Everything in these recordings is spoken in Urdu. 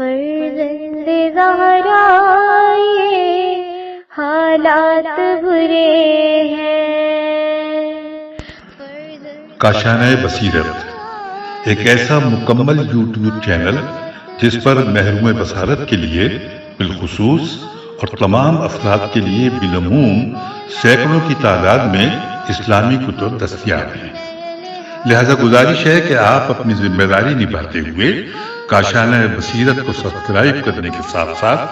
فرزند زہرا یہ حالات برے ہیں۔ کاشانۂ بصیرت ایک ایسا مکمل یوٹیوب چینل جس پر محروم بصارت کے لیے بالخصوص اور تمام افراد کے لیے بالعموم سینکڑوں کی تعداد میں اسلامی کتب دستیاب ہیں۔ لہذا گزارش ہے کہ آپ اپنی ذمہ داری نبھاتے ہوئے کاشانۂ بصیرت کو سبسکرائب کرنے کے ساتھ ساتھ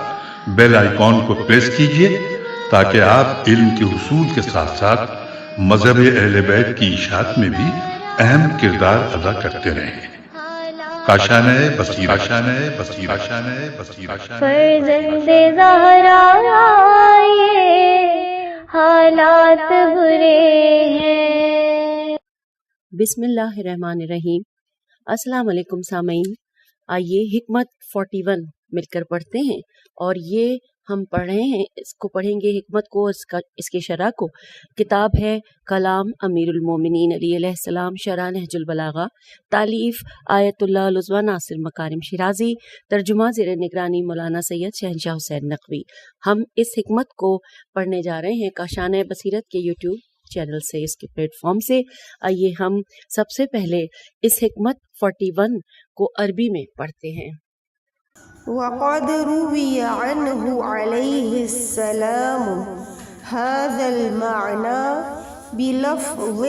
بیل آئیکن کو پریس کیجیے تاکہ آپ علم کے حصول کے ساتھ ساتھ مذہب اہل بیت کی اشاعت میں بھی اہم کردار ادا کرتے رہیں۔ کاشانۂ بصیرت، فرزند زہرا یہ حالات برے ہیں۔ بسم اللہ الرحمن الرحیم۔ السلام علیکم سامعین، آئیے حکمت 41 مل کر پڑھتے ہیں، اور یہ ہم پڑھ رہے ہیں، اس کو پڑھیں گے حکمت کو، اس کے شرح کو۔ کتاب ہے کلام امیر المومنین علی علیہ السلام شرح نہج البلاغہ، تالیف آیت اللہ العظمیٰ ناصر مکارم شیرازی، ترجمہ زیر نگرانی مولانا سید شہنشاہ حسین نقوی۔ ہم اس حکمت کو پڑھنے جا رہے ہیں کاشانۂ بصیرت کے یوٹیوب چینل سے، اس کے پلیٹ فارم سے۔ آئیے ہم سب سے پہلے اس حکمت 41 کو عربی میں پڑھتے ہیں۔ وقد روي عنه عليه السلام هذا المعنى بلفظ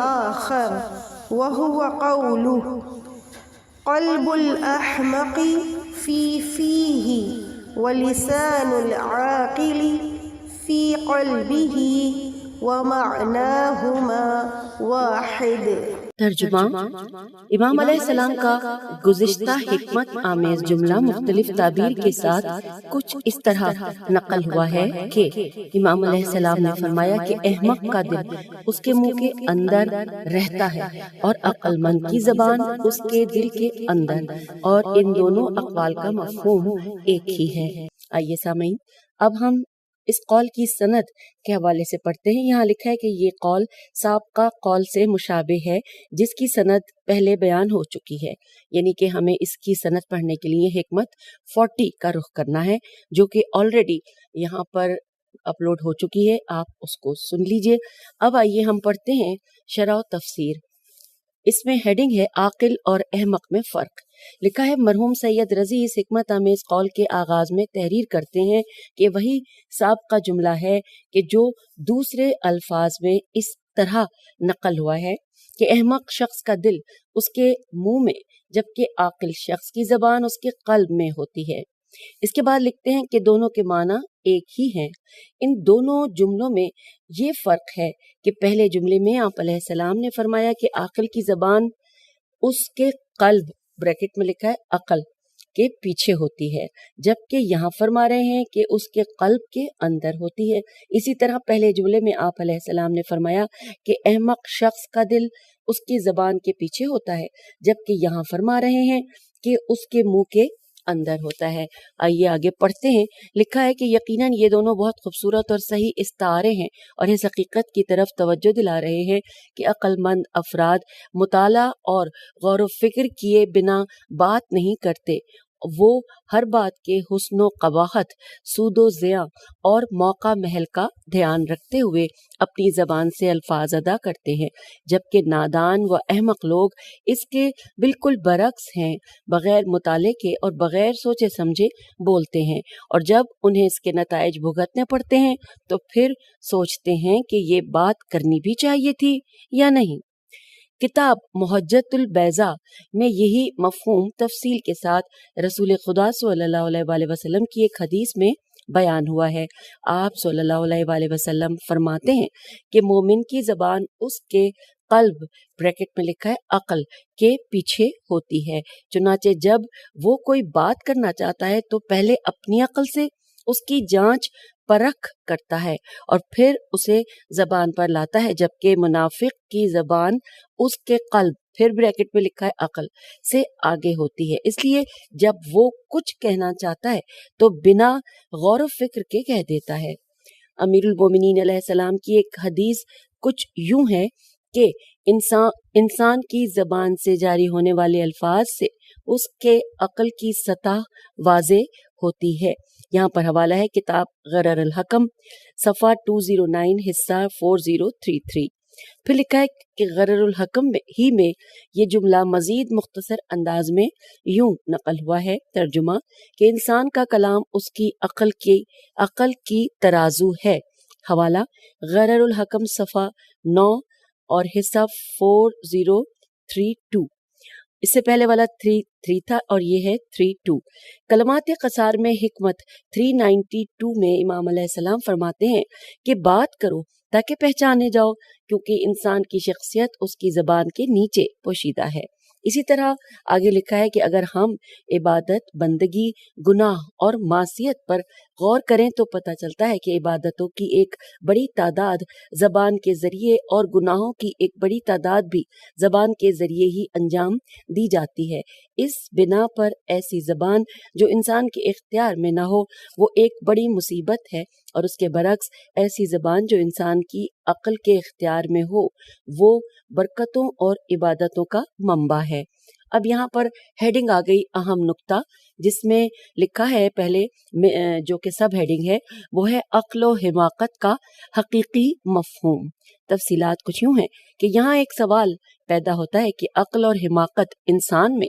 آخر وهو قوله قلب الأحمق في فيه ولسان العاقل في قلبه ومعناهما واحد۔ ترجمہ: امام علیہ السلام کا گزشتہ حکمت آمیز جملہ مختلف تعبیر کے ساتھ کچھ اس طرح نقل ہوا ہے کہ امام علیہ السلام نے فرمایا کہ احمق کا دل اس کے منہ کے اندر رہتا ہے اور عقل مند کی زبان اس کے دل کے اندر، اور ان دونوں اقوال کا مفہوم ایک ہی ہے۔ آئیے سامعین، اب ہم اس قول کی سند کے حوالے سے پڑھتے ہیں۔ یہاں لکھا ہے کہ یہ قول سابقہ قول سے مشابہ ہے جس کی سند پہلے بیان ہو چکی ہے، یعنی کہ ہمیں اس کی سند پڑھنے کے لیے حکمت 40 کا رخ کرنا ہے، جو کہ آلریڈی یہاں پر اپلوڈ ہو چکی ہے، آپ اس کو سن لیجئے۔ اب آئیے ہم پڑھتے ہیں شرح و تفسیر۔ اس میں ہیڈنگ ہے عاقل اور احمق میں فرق۔ لکھا ہے مرحوم سید رضی اس حکمت آمیز قول کے آغاز میں تحریر کرتے ہیں کہ وہی سابقہ جملہ ہے کہ جو دوسرے الفاظ میں اس طرح نقل ہوا ہے کہ احمق شخص کا دل اس کے منہ میں، جبکہ عاقل شخص کی زبان اس کے قلب میں ہوتی ہے۔ اس کے بعد لکھتے ہیں کہ دونوں کے معنی ایک ہی ہیں۔ ان دونوں جملوں میں یہ فرق ہے کہ پہلے جملے میں آپ علیہ السلام نے فرمایا کہ عاقل کی زبان اس کے قلب بریکٹ میں لکھا ہے عقل کے پیچھے ہوتی ہے، جبکہ یہاں فرما رہے ہیں کہ اس کے قلب کے اندر ہوتی ہے۔ اسی طرح پہلے جملے میں آپ علیہ السلام نے فرمایا کہ احمق شخص کا دل اس کی زبان کے پیچھے ہوتا ہے، جبکہ یہاں فرما رہے ہیں کہ اس کے منہ کے اندر ہوتا ہے۔ آئیے آگے پڑھتے ہیں۔ لکھا ہے کہ یقیناً یہ دونوں بہت خوبصورت اور صحیح استعارے ہیں اور اس حقیقت کی طرف توجہ دلا رہے ہیں کہ عقل مند افراد مطالعہ اور غور و فکر کیے بنا بات نہیں کرتے، وہ ہر بات کے حسن و قباحت، سود و زیاں اور موقع محل کا دھیان رکھتے ہوئے اپنی زبان سے الفاظ ادا کرتے ہیں، جبکہ نادان و احمق لوگ اس کے بالکل برعکس ہیں، بغیر مطالعے کے اور بغیر سوچے سمجھے بولتے ہیں، اور جب انہیں اس کے نتائج بھگتنے پڑتے ہیں تو پھر سوچتے ہیں کہ یہ بات کرنی بھی چاہیے تھی یا نہیں۔ کتاب محجت البیضاء میں یہی مفہوم تفصیل کے ساتھ رسول خدا صلی اللہ علیہ وآلہ وسلم کی ایک حدیث میں بیان ہوا ہے۔ آپ صلی اللہ علیہ وآلہ وسلم فرماتے ہیں کہ مومن کی زبان اس کے قلب بریکٹ میں لکھا ہے عقل کے پیچھے ہوتی ہے، چنانچہ جب وہ کوئی بات کرنا چاہتا ہے تو پہلے اپنی عقل سے اس کی جانچ پرکھ کرتا ہے اور پھر اسے زبان پر لاتا ہے، جبکہ منافق کی زبان اس کے قلب پھر بریکٹ میں لکھا ہے عقل سے آگے ہوتی ہے، اس لیے جب وہ کچھ کہنا چاہتا ہے تو بنا غور و فکر کے کہہ دیتا ہے۔ امیر المومنین علیہ السلام کی ایک حدیث کچھ یوں ہے کہ انسان کی زبان سے جاری ہونے والے الفاظ سے اس کے عقل کی سطح واضح ہوتی ہے۔ یہاں پر حوالہ ہے کتاب غرر الحکم، صفحہ 209، حصہ 4033۔ پھر لکھا ہے کہ غرر الحکم ہی میں یہ جملہ مزید مختصر انداز میں یوں نقل ہوا ہے، ترجمہ، کہ انسان کا کلام اس کی عقل کی ترازو ہے۔ حوالہ غرر الحکم صفحہ 9 اور حصہ 4032۔ اس سے پہلے والا 3 تھا اور یہ ہے 32۔ کلمات قصار میں حکمت 392 میں امام علیہ السلام فرماتے ہیں کہ بات کرو تاکہ پہچانے جاؤ، کیونکہ انسان کی شخصیت اس کی زبان کے نیچے پوشیدہ ہے۔ اسی طرح آگے لکھا ہے کہ اگر ہم عبادت، بندگی، گناہ اور معصیت پر غور کریں تو پتہ چلتا ہے کہ عبادتوں کی ایک بڑی تعداد زبان کے ذریعے اور گناہوں کی ایک بڑی تعداد بھی زبان کے ذریعے ہی انجام دی جاتی ہے۔ اس بنا پر ایسی زبان جو انسان کے اختیار میں نہ ہو وہ ایک بڑی مصیبت ہے، اور اس کے برعکس ایسی زبان جو انسان کی عقل کے اختیار میں ہو وہ برکتوں اور عبادتوں کا منبع ہے۔ اب یہاں پر ہیڈنگ آ گئی اہم نقطہ، جس میں لکھا ہے پہلے جو کہ سب ہیڈنگ ہے وہ ہے عقل و حماقت کا حقیقی مفہوم۔ تفصیلات کچھ یوں ہیں کہ یہاں ایک سوال پیدا ہوتا ہے کہ عقل اور حماقت انسان میں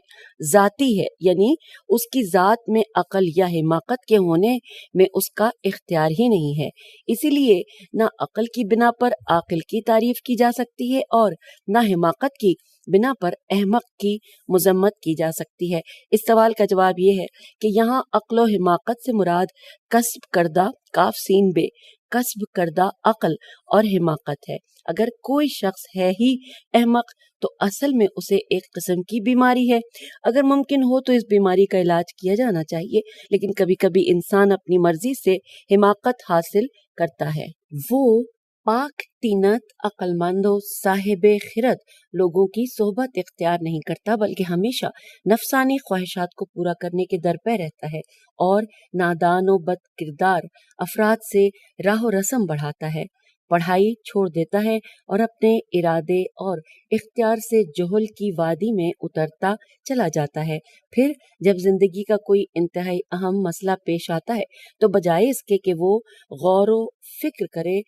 ذاتی ہے، یعنی اس کی ذات میں عقل یا حماقت کے ہونے میں اس کا اختیار ہی نہیں ہے، اسی لیے نہ عقل کی بنا پر عاقل کی تعریف کی جا سکتی ہے اور نہ حماقت کی بنا پر احمق کی مذمت کی جا سکتی ہے۔ اس سوال کا جواب یہ ہے کہ یہاں عقل و حماقت سے مراد کسب کردہ کاف سین بے کسب کردہ عقل اور حماقت ہے۔ اگر کوئی شخص ہے ہی احمق تو اصل میں اسے ایک قسم کی بیماری ہے۔ اگر ممکن ہو تو اس بیماری کا علاج کیا جانا چاہیے، لیکن کبھی کبھی انسان اپنی مرضی سے حماقت حاصل کرتا ہے۔ وہ پاک طینت، عقل مند و صاحب خرد لوگوں کی صحبت اختیار نہیں کرتا، بلکہ ہمیشہ نفسانی خواہشات کو پورا کرنے کے درپے رہتا ہے اور نادان و بد کردار افراد سے راہ و رسم بڑھاتا ہے، پڑھائی چھوڑ دیتا ہے اور اپنے ارادے اور اختیار سے جہل کی وادی میں اترتا چلا جاتا ہے۔ پھر جب زندگی کا کوئی انتہائی اہم مسئلہ پیش آتا ہے تو بجائے اس کے کہ وہ غور و فکر کرے،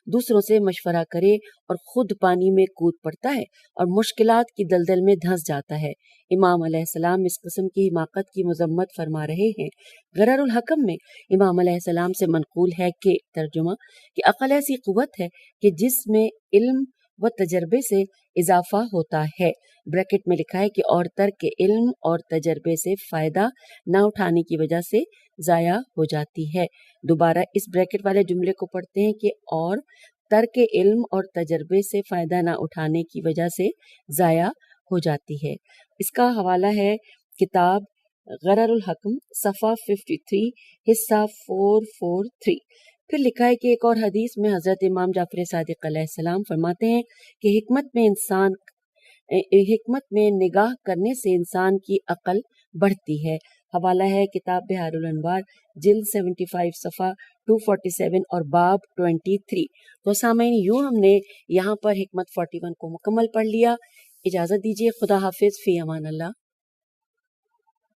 دوسروں سے مشورہ کرے اور خود پانی میں کود پڑتا ہے اور مشکلات کی دلدل میں دھنس جاتا ہے۔ امام علیہ السلام اس قسم کی حماقت کی مذمت فرما رہے ہیں۔ غرر الحکم میں امام علیہ السلام سے منقول ہے کہ ترجمہ، کہ عقل ایسی قوت ہے کہ جس میں علم و تجربے سے اضافہ ہوتا ہے، بریکٹ میں لکھا ہے کہ اور ترک علم اور تجربے سے فائدہ نہ اٹھانے کی وجہ سے ضائع ہو جاتی ہے۔ دوبارہ اس بریکٹ والے جملے کو پڑھتے ہیں کہ اور ترک علم اور تجربے سے فائدہ نہ اٹھانے کی وجہ سے ضائع ہو جاتی ہے۔ اس کا حوالہ ہے کتاب غرر الحکم، صفحہ 53، حصہ 443۔ پھر لکھا ہے کہ ایک اور حدیث میں حضرت امام جعفر صادق علیہ السلام فرماتے ہیں کہ حکمت میں نگاہ کرنے سے انسان کی عقل بڑھتی ہے۔ حوالہ ہے کتاب بحار الانوار، جلد 75، صفحہ 247 اور باب 23۔ تو سامعین، یوں ہم نے یہاں پر حکمت 41 کو مکمل پڑھ لیا۔ اجازت دیجیے، خدا حافظ، فی امان اللہ۔